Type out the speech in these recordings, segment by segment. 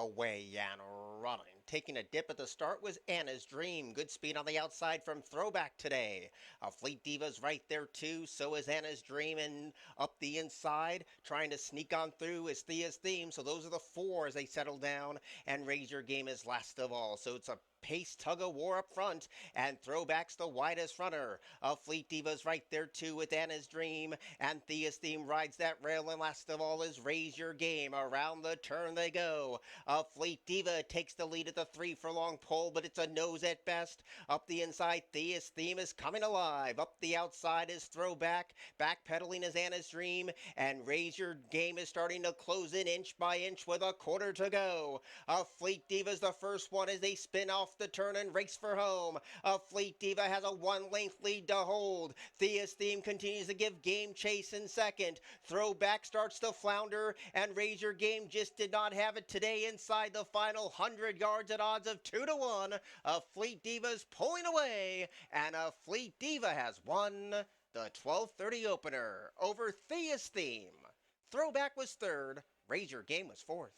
Away and running. Taking a dip at the start was Anna's Dream. Good speed on the outside from Throwback today. Fleet Diva's right there too. So is Anna's Dream, and up the inside, trying to sneak on through is Thea's Theme. So those are the four as they settle down, and Raise Your Game is last of all. So it's a pace tug of war up front, and Throwback's the widest runner. Fleet Diva's right there too with Anna's Dream, and Thea's Theme rides that rail, and last of all is Raise Your Game. Around the turn they go. Fleet Diva takes the lead at the 3 furlong pole, but it's a nose at best. Up the inside, Thea's Theme is coming alive. Up the outside is Throwback. Backpedaling is Anna's Dream, and Raise Your Game is starting to close in inch by inch with a quarter to go. Fleet Diva's the first one as they spin off the turn and race for home. Fleet Diva has a 1-length lead to hold. Thea's Theme continues to give game chase in second. Throwback starts to flounder, and Raise Your Game just did not have it today inside the final 100 yards at odds of 2-1. Fleet Diva's pulling away, and Fleet Diva has won the 12:30 opener over Thea's Theme. Throwback was third. Raise Your Game was fourth.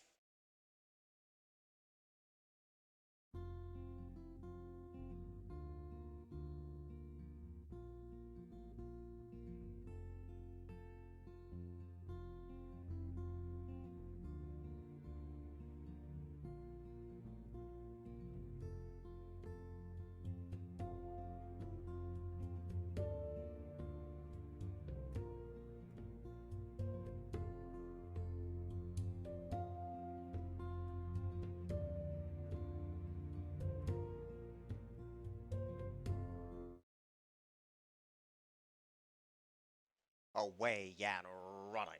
Away and running.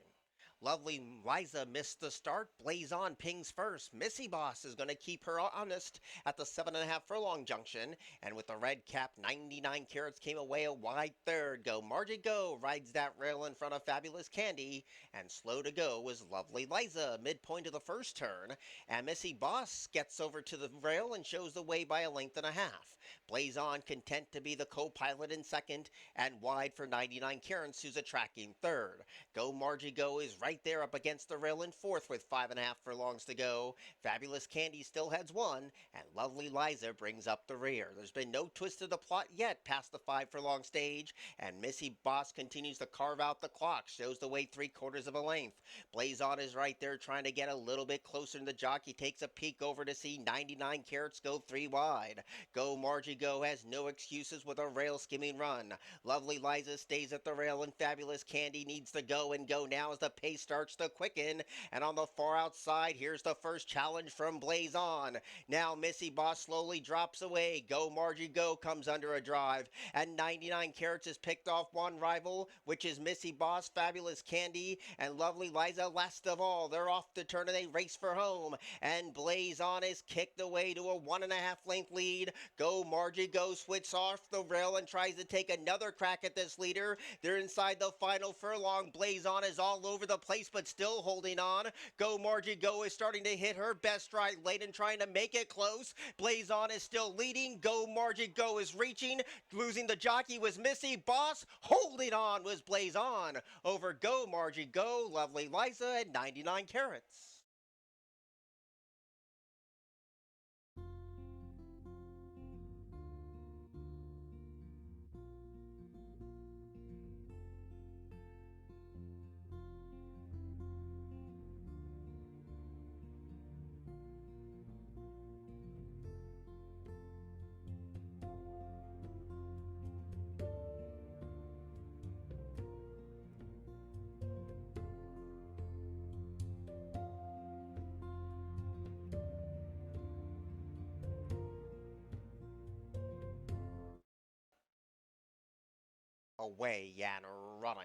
Lovely Liza missed the start. Blaze On pings first. Missy Boss is going to keep her honest at the 7.5 furlong junction. And with the red cap, 99 carats came away a wide third. Go Margie Go rides that rail in front of Fabulous Candy. And slow to go was Lovely Liza, midpoint of the first turn. And Missy Boss gets over to the rail and shows the way by a length and a half. Blaze On content to be the co-pilot in second, and wide for 99 carats, who's a tracking third. Go Margie Go is right there up against the rail in fourth with 5.5 furlongs to go. Fabulous Candy still heads one, and Lovely Liza brings up the rear. There's been no twist to the plot yet past the 5 furlong stage, and Missy Boss continues to carve out the clock, shows the way 3/4 of a length. Blaze On is right there trying to get a little bit closer, and the jockey takes a peek over to see 99 carats go 3 wide. Go Margie Go has no excuses with a rail skimming run. Lovely Liza stays at the rail, and Fabulous Candy needs to go and go now as the pace starts to quicken. And on the far outside, here's the first challenge from Blaze On. Now Missy Boss slowly drops away. Go Margie Go comes under a drive, and 99 carats has picked off one rival, which is Missy Boss, Fabulous Candy, and Lovely Liza last of all. They're off the turn and they race for home, and Blaze On is kicked away to a 1.5 length lead. Go Margie Go switches off the rail and tries to take another crack at this leader. They're inside the final furlong. Blaze On is all over the place but still holding on. Go Margie Go is starting to hit her best stride late and trying to make it close. Blaze On is still leading. Go Margie Go is reaching. Losing the jockey was Missy Boss. Holding on was Blaze On over Go Margie Go. Lovely Liza at 99 carats. Away and running.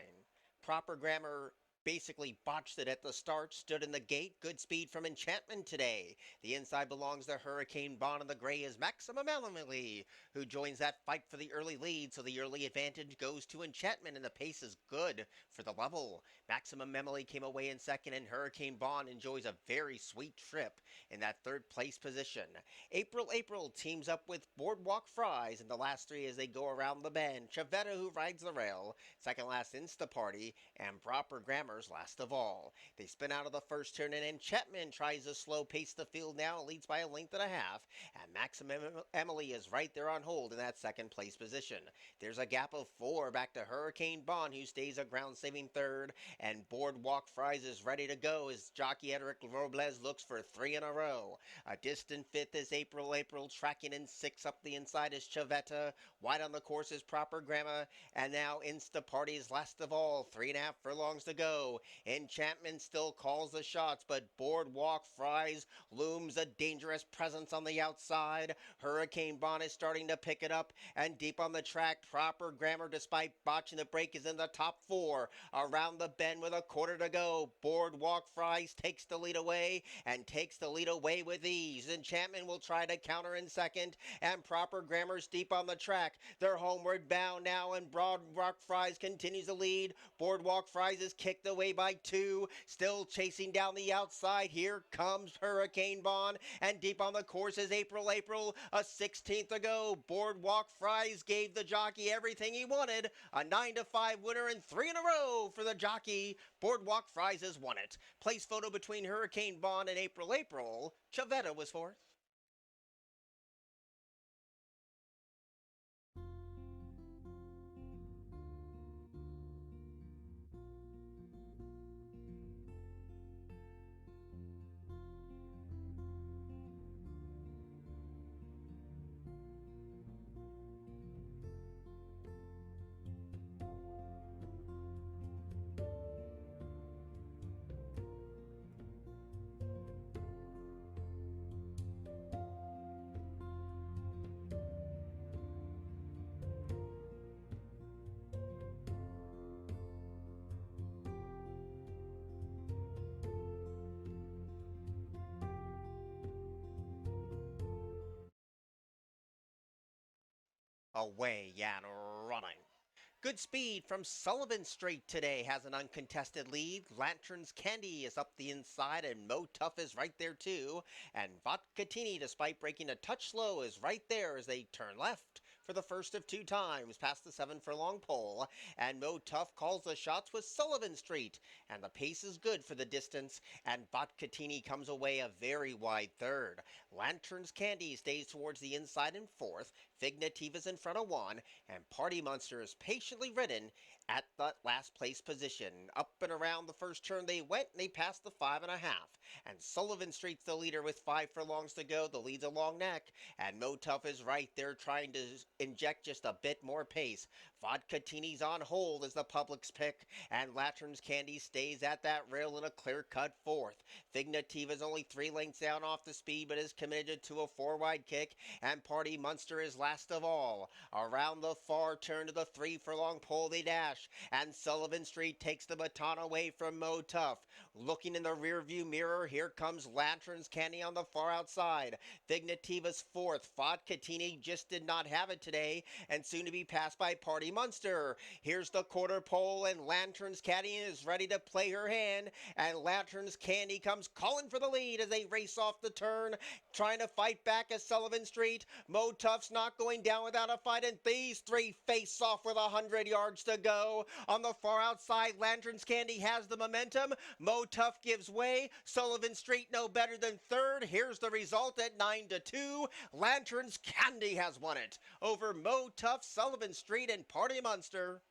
Proper grammar basically botched it at the start, stood in the gate. Good speed from Enchantment today. The inside belongs to Hurricane Bond, and the gray is Maximum Emily, who joins that fight for the early lead. So the early advantage goes to Enchantment, and the pace is good for the level. Maximum Emily came away in second, and Hurricane Bond enjoys a very sweet trip in that third place position. April teams up with Boardwalk Fries in the last three as they go around the bend. Chavetta, who rides the rail. Second last, Insta Party, and Proper Grammar Grammars last of all. They spin out of the first turn, and Chapman tries to slow pace the field now. It leads by a length and a half, and Maximum Emily is right there on hold in that second place position. There's a gap of 4 back to Hurricane Bond, who stays a ground saving third, and Boardwalk Fries is ready to go as jockey Edric Robles looks for 3 in a row. A distant fifth is April, tracking in 6 up the inside is Chavetta. Wide on the course is Proper Grammar, and now Insta Party's last of all. 3.5 furlongs to go. Enchantment still calls the shots, but Boardwalk Fries looms a dangerous presence on the outside. Hurricane Bond is starting to pick it up, and deep on the track, Proper Grammar, despite botching the break, is in the top 4. Around the bend with a quarter to go, Boardwalk Fries takes the lead away, and takes the lead away with ease. Enchantment will try to counter in second, and Proper Grammar's deep on the track. They're homeward bound now, and Boardwalk Fries continues to lead. Boardwalk Fries is kicked away by 2, still chasing down the outside. Here comes Hurricane Bond, and deep on the course is April, a 16th to go. Boardwalk Fries gave the jockey everything he wanted. A 9-5 winner and 3 in a row for the jockey. Boardwalk Fries has won it. Place photo between Hurricane Bond and April. Chavetta was fourth. Away and running. Good speed from Sullivan Street today has an uncontested lead. Lantern's Candy is up the inside, and Mo Tough is right there too. And Vodkatini, despite breaking a touch slow, is right there as they turn left for the first of 2 times past the 7 furlong pole. And Mo Tough calls the shots with Sullivan Street, and the pace is good for the distance, and Vodkatini comes away a very wide third. Lantern's Candy stays towards the inside in fourth. Fignativa's in front of 1, and Party Monster is patiently ridden at that last place position. Up and around the first turn they went, and they passed the 5.5. And Sullivan Street's the leader with 5 furlongs to go. The lead's a long neck, and Mo Tough is right there trying to inject just a bit more pace. Vodkatini's on hold as the public's pick, and Lantern's Candy stays at that rail in a clear-cut fourth. Fignativa's only 3 lengths down off the speed, but is committed to a 4-wide kick, and Party Monster is last of all. Around the far turn to the 3 furlong pole they dash, and Sullivan Street takes the baton away from Mo Tough. Looking in the rearview mirror, here comes Lantern's Candy on the far outside. Fignativa's fourth. Vodkatini just did not have it today, and soon to be passed by Party Monster. Here's the quarter pole, and Lantern's Candy is ready to play her hand, and Lantern's Candy comes calling for the lead as they race off the turn, trying to fight back at Sullivan Street. Mo Tough's not going down without a fight, and these 3 face off with 100 yards to go. On the far outside, Lantern's Candy has the momentum. Mo Tough gives way. Sullivan Street no better than third. Here's the result at 9-2. Lantern's Candy has won it over Mo Tough, Sullivan Street, and Party Monster.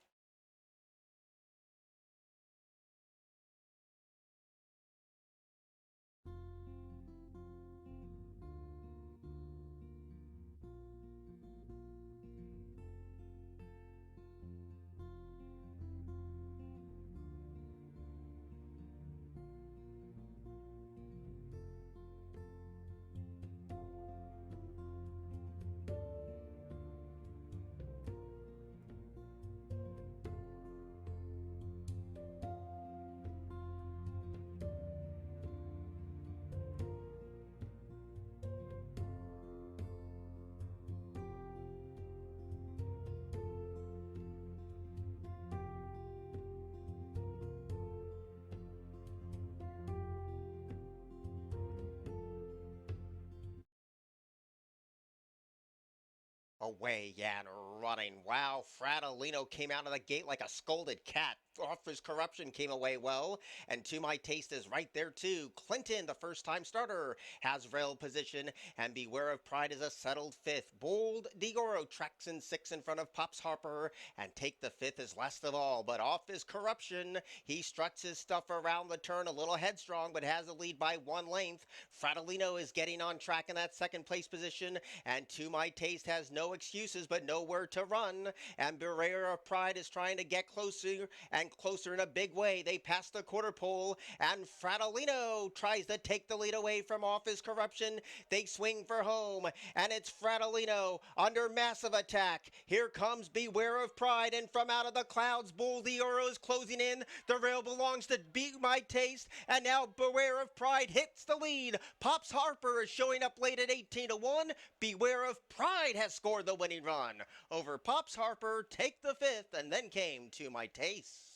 Away and running. Wow, Fratellino came out of the gate like a scolded cat. Off his corruption came away well, and to my taste is right there too. Clinton, the first-time starter, has rail position, and Beware of Pride is a settled fifth. Bold Digoro tracks in six in front of Pops Harper, and Take the Fifth is last of all. But off his corruption, he struts his stuff around the turn a little headstrong, but has a lead by 1 length. Fratellino is getting on track in that second place position, and To My Taste has no excuses but nowhere to run. And Beware of Pride is trying to get closer and closer in a big way. They pass the quarter pole, and Fratellino tries to take the lead away from off his corruption. They swing for home, and it's Fratellino under massive attack. Here comes Beware of Pride, and from out of the clouds, Bull Dioro is closing in. The rail belongs to Be My Taste, and now Beware of Pride hits the lead. Pops Harper is showing up late at 18-1. Beware of Pride has scored the winning run. Over Pops Harper, Take the Fifth, and then came To My Taste.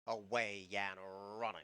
Away and running.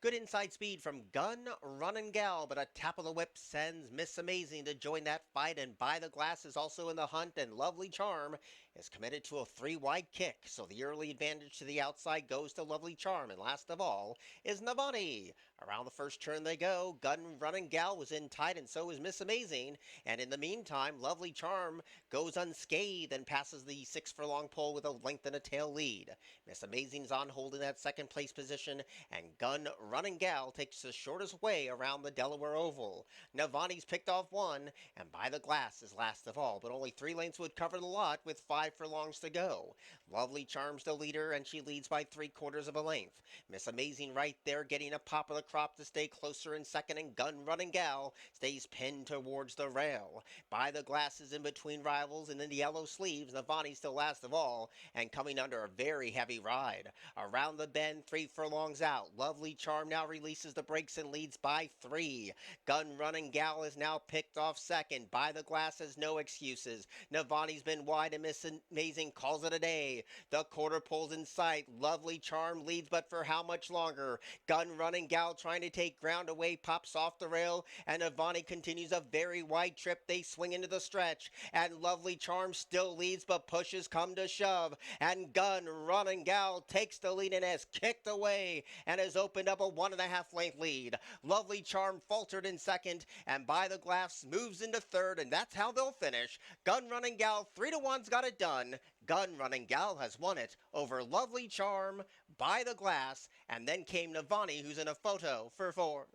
Good inside speed from Gun, Run, and Gal, but a tap of the whip sends Miss Amazing to join that fight, and By the Glass is also in the hunt, and Lovely Charm is committed to a 3-wide kick, so the early advantage to the outside goes to Lovely Charm, and last of all is Navani. Around the first turn they go. Gun, Run, and Gal was in tight, and so is Miss Amazing, and in the meantime, Lovely Charm goes unscathed and passes the 6-furlong pole with a length and a tail lead. Miss Amazing's on hold in that second place position, and Gun, Run, and Gal takes the shortest way around the Delaware Oval. Navani's picked off one, and By the Glass is last of all, but only 3 lengths would cover the lot with 5 furlongs to go. Lovely Charm's the leader, and she leads by 3/4 of a length. Miss Amazing right there getting a pop of the crop to stay closer in second, and Gun, Run, and Gal stays pinned towards the rail. By the Glass is in between rivals, and in the yellow sleeves, Navani still last of all, and coming under a very heavy ride. Around the bend, 3 furlongs out. Lovely Charm now releases the brakes and leads by 3. Gun, Run, and Gal is now picked off second. By the Glass has no excuses. Navani's been wide, and Miss Amazing calls it a day. The quarter pole's in sight. Lovely Charm leads, but for how much longer? Gun, Run, and Gal trying to take ground away, pops off the rail, and Navani continues a very wide trip. They swing into the stretch, and Lovely Charm still leads, but pushes come to shove, and Gun, Run, and Gal takes the lead and has kicked away and has opened up a 1.5 length lead. Lovely Charm faltered in second, and By the Glass moves into third, and that's how they'll finish. Gun, Run, and Gal 3-1's got it done. Gun, Run, and Gal has won it over Lovely Charm, By the Glass, and then came Navani, who's in a photo for fourth.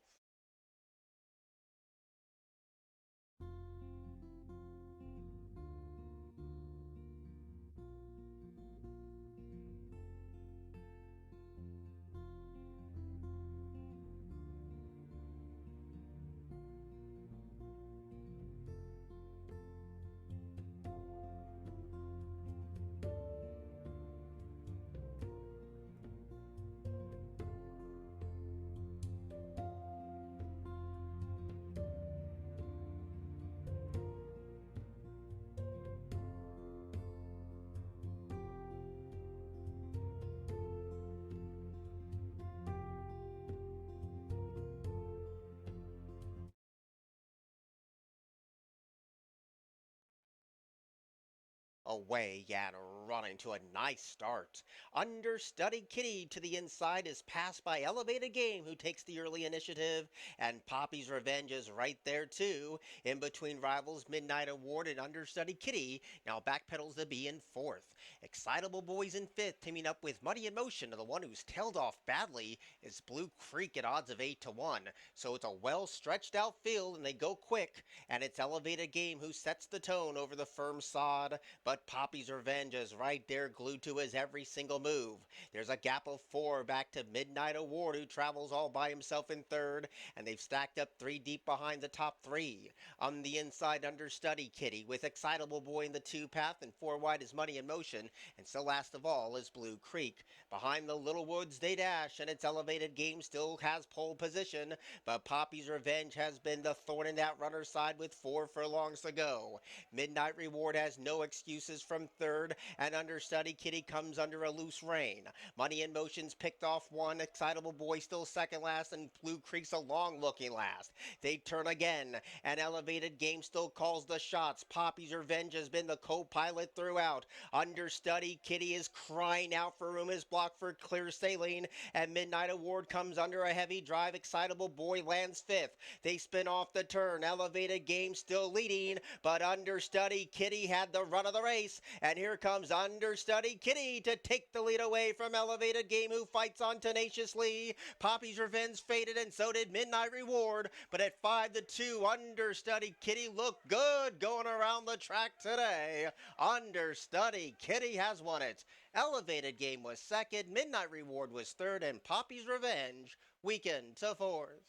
Away and running to a nice start. Understudy Kitty to the inside is passed by Elevated Game, who takes the early initiative, and Poppy's Revenge is right there too. In between rivals, Midnight Award and Understudy Kitty now backpedals to be in fourth. Excitable Boys in fifth, teaming up with Muddy Emotion, and the one who's tailed off badly is Blue Creek at odds of 8-1. So it's a well stretched out field, and they go quick, and it's Elevated Game who sets the tone over the firm sod, but Poppy's Revenge is right there glued to his every single move. There's a gap of 4 back to Midnight Award, who travels all by himself in third, and they've stacked up 3 deep behind the top 3. On the inside, Understudy Kitty, with Excitable Boy in the 2 path, and 4 wide is Money in Motion, and so last of all is Blue Creek. Behind the Little Woods they dash, and its elevated game still has pole position, but Poppy's Revenge has been the thorn in that runner's side with 4 furlongs to go. Midnight Reward has no excuses from third, and Understudy Kitty comes under a loose rein. Money in Motion's picked off 1, Excitable Boy still second last, and Blue Creek's a long looking last. They turn again, and Elevated Game still calls the shots. Poppy's Revenge has been the co-pilot throughout. Understudy Kitty is crying out for room, is blocked for clear sailing, and Midnight Award comes under a heavy drive. Excitable Boy lands 5th. They spin off the turn. Elevated Game still leading, but Understudy Kitty had the run of the race, and here comes Understudy Kitty to take the lead away from Elevated Game, who fights on tenaciously. Poppy's Revenge faded, and so did Midnight Reward, but at 5-2, Understudy Kitty looked good going around the track today. Understudy Kitty has won it. Elevated Game was second, Midnight Reward was third, and Poppy's Revenge weakened to 4th.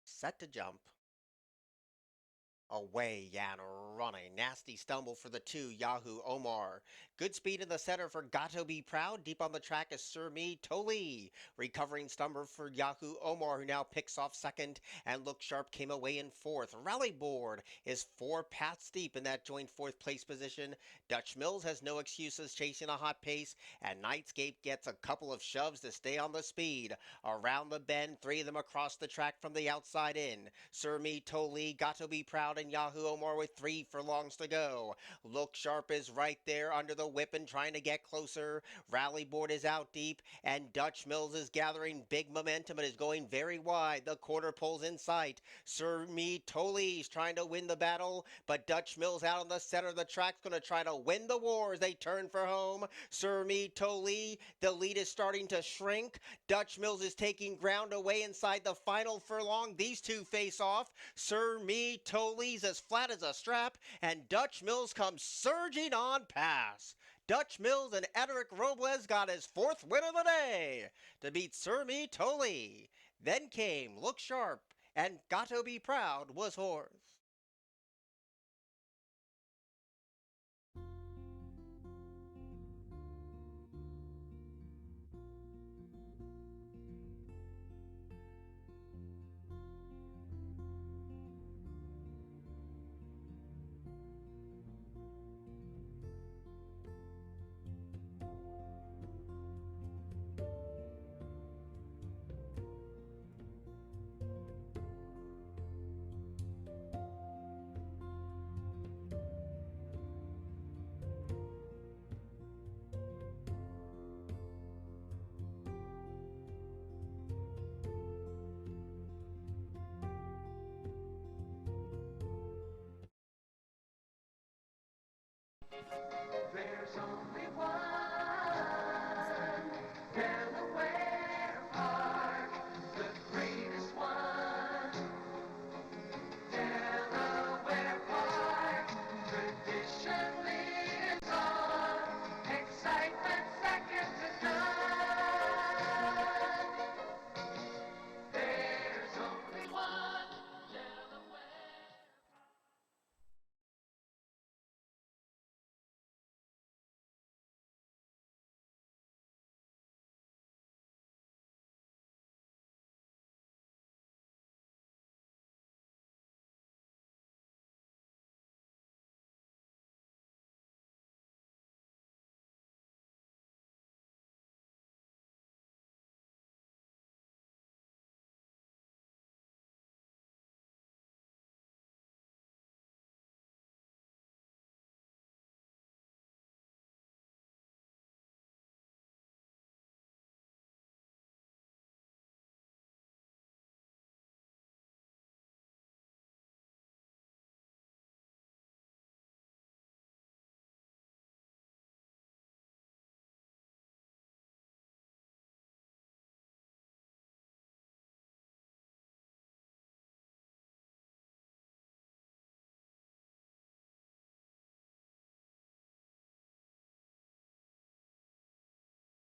Set to jump. Away and running. Nasty stumble for the 2, Yahoo Omar. Good speed in the center for Gato Be Proud. Deep on the track is Sir Me Toli. Recovering stumble for Yahoo Omar, who now picks off second, and Look Sharp came away in 4th. Rally Board is 4 paths deep in that joint 4th place position. Dutch Mills has no excuses chasing a hot pace, and Nightscape gets a couple of shoves to stay on the speed. Around the bend, 3 of them across the track from the outside in. Sir Me Toli, Gato Be Proud, and Yahoo Omar with 3 furlongs to go. Look Sharp is right there under the whip and trying to get closer. Rally Board is out deep, and Dutch Mills is gathering big momentum and is going very wide. The quarter pole's in sight. Sir Me Toli's trying to win the battle, but Dutch Mills out on the center of the track's going to try to win the war as they turn for home. Sir Me Toli, the lead is starting to shrink. Dutch Mills is taking ground away inside the final furlong. These two face off. Sir Me Toli's as flat as a strap, and Dutch Mills comes surging on past. Dutch Mills and Edric Robles got his 4th win of the day to beat Sir Me Toli. Then came Look Sharp, and Gato Be Proud was horse.